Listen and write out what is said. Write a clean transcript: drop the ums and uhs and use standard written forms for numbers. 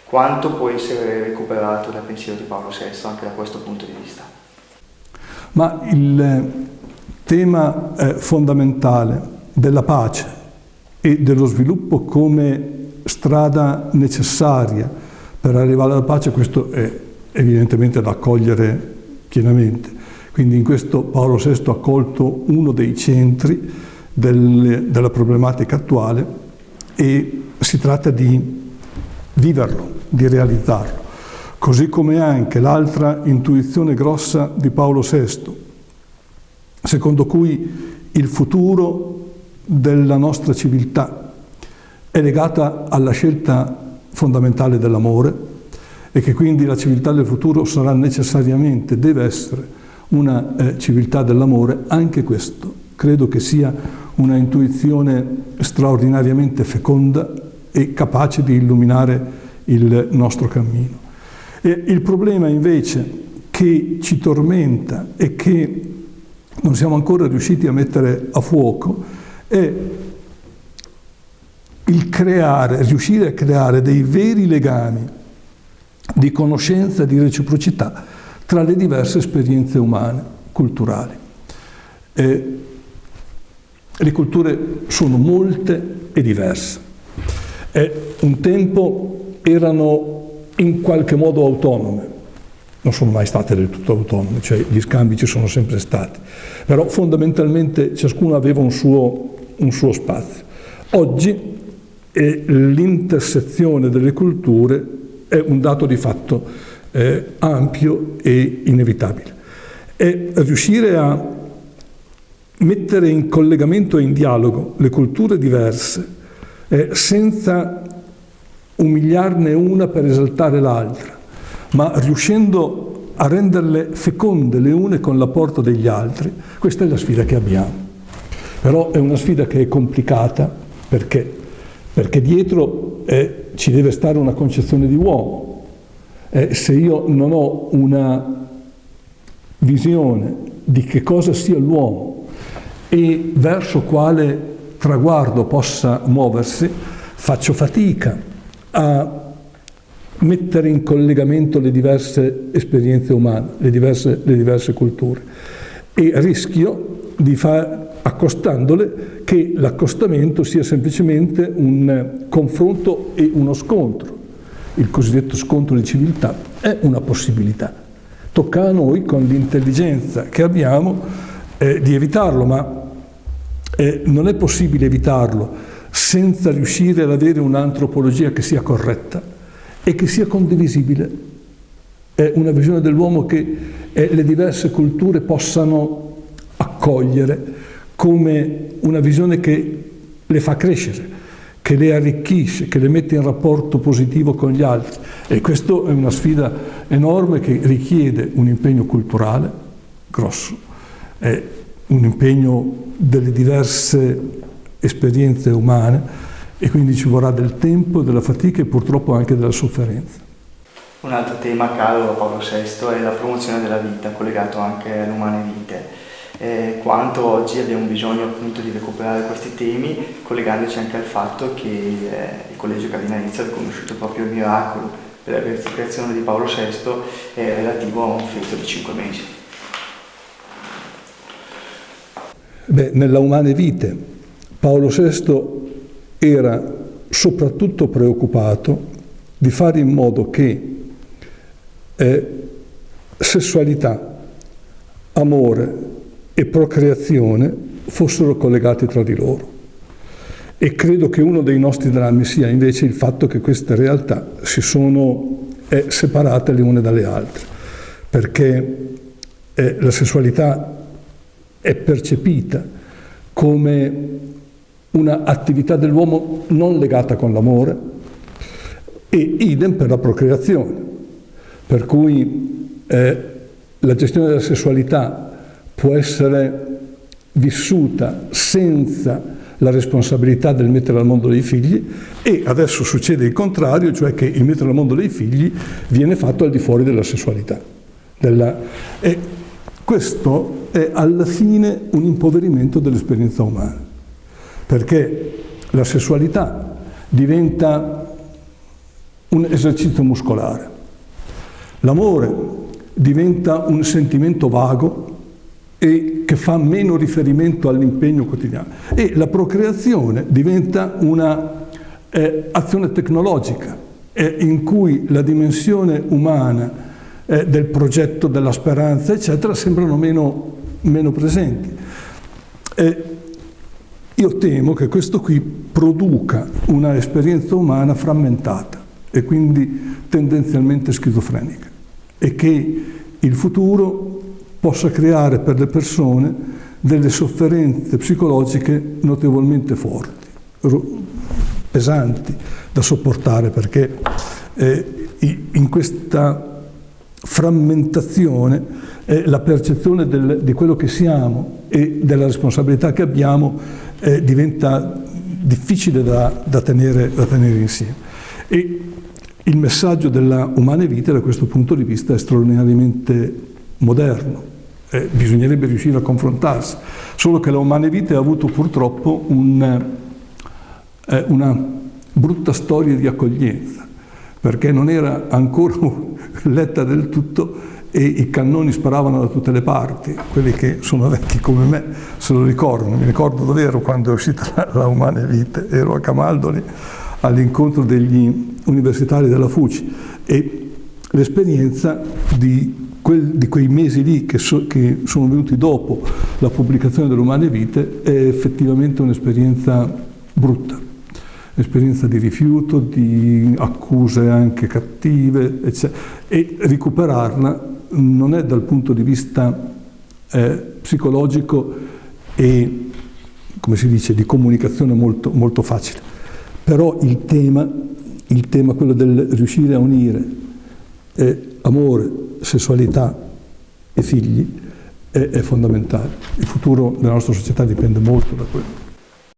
Quanto può essere recuperato dal pensiero di Paolo VI anche da questo punto di vista? Ma il tema fondamentale della pace e dello sviluppo come strada necessaria per arrivare alla pace, questo è evidentemente da accogliere pienamente. Quindi in questo Paolo VI ha colto uno dei centri della problematica attuale e si tratta di viverlo, di realizzarlo. Così come anche l'altra intuizione grossa di Paolo VI, secondo cui il futuro della nostra civiltà è legata alla scelta fondamentale dell'amore e che quindi la civiltà del futuro sarà necessariamente, deve essere una civiltà dell'amore. Anche questo credo che sia una intuizione straordinariamente feconda e capace di illuminare il nostro cammino. E il problema invece che ci tormenta e che non siamo ancora riusciti a mettere a fuoco è riuscire a creare dei veri legami di conoscenza e di reciprocità tra le diverse esperienze umane, culturali. Le culture sono molte e diverse. Un tempo erano in qualche modo autonome, non sono mai state del tutto autonome, cioè gli scambi ci sono sempre stati, però fondamentalmente ciascuno aveva un suo spazio. Oggi l'intersezione delle culture è un dato di fatto ampio e inevitabile. E riuscire a mettere in collegamento e in dialogo le culture diverse senza umiliarne una per esaltare l'altra, ma riuscendo a renderle feconde le une con l'apporto degli altri, questa è la sfida che abbiamo. Però è una sfida che è complicata perché dietro ci deve stare una concezione di uomo. Se io non ho una visione di che cosa sia l'uomo e verso quale traguardo possa muoversi, faccio fatica a mettere in collegamento le diverse esperienze umane, le diverse culture, e rischio di accostandole che l'accostamento sia semplicemente un confronto e uno scontro. Il cosiddetto scontro di civiltà è una possibilità. Tocca a noi, con l'intelligenza che abbiamo, di evitarlo, ma non è possibile evitarlo senza riuscire ad avere un'antropologia che sia corretta e che sia condivisibile. È una visione dell'uomo che le diverse culture possano accogliere come una visione che le fa crescere, che le arricchisce, che le mette in rapporto positivo con gli altri. E questa è una sfida enorme che richiede un impegno culturale grosso, un impegno delle diverse esperienze umane, e quindi ci vorrà del tempo, della fatica e purtroppo anche della sofferenza. Un altro tema caro a Paolo VI è la promozione della vita, collegato anche alle umane vite. Quanto oggi abbiamo bisogno appunto di recuperare questi temi, collegandoci anche al fatto che il Collegio Cardinalizio ha riconosciuto proprio il miracolo della beatificazione di Paolo VI relativo a un feto di 5 mesi. Nella umane vite Paolo VI era soprattutto preoccupato di fare in modo che sessualità, amore e procreazione fossero collegati tra di loro. E credo che uno dei nostri drammi sia invece il fatto che queste realtà si sono separate le une dalle altre, perché la sessualità è percepita come una attività dell'uomo non legata con l'amore, e idem per la procreazione, per cui la gestione della sessualità può essere vissuta senza la responsabilità del mettere al mondo dei figli, e adesso succede il contrario, cioè che il mettere al mondo dei figli viene fatto al di fuori della sessualità. E questo è alla fine un impoverimento dell'esperienza umana, perché la sessualità diventa un esercizio muscolare. L'amore diventa un sentimento vago e che fa meno riferimento all'impegno quotidiano. E la procreazione diventa una azione tecnologica in cui la dimensione umana del progetto, della speranza, eccetera, sembrano meno presenti. Io temo che questo qui produca una esperienza umana frammentata e quindi tendenzialmente schizofrenica, e che il futuro possa creare per le persone delle sofferenze psicologiche notevolmente forti, pesanti da sopportare, perché in questa frammentazione la percezione di quello che siamo e della responsabilità che abbiamo diventa difficile da tenere insieme. E il messaggio della Humane Vitae da questo punto di vista è straordinariamente moderno. Bisognerebbe riuscire a confrontarsi, solo che la Humane Vitae ha avuto purtroppo una brutta storia di accoglienza, perché non era ancora letta del tutto e i cannoni sparavano da tutte le parti. Quelli che sono vecchi come me se lo ricordano. Mi ricordo davvero quando è uscita la Humane Vitae, ero a Camaldoli all'incontro degli universitari della FUCI, e l'esperienza di quei mesi lì che sono venuti dopo la pubblicazione dell'Humane Vitae è effettivamente un'esperienza brutta, esperienza di rifiuto, di accuse anche cattive, eccetera. E recuperarla non è dal punto di vista psicologico e, come si dice, di comunicazione molto, molto facile. Però il tema, quello del riuscire a unire amore, sessualità e figli, è fondamentale. Il futuro della nostra società dipende molto da quello.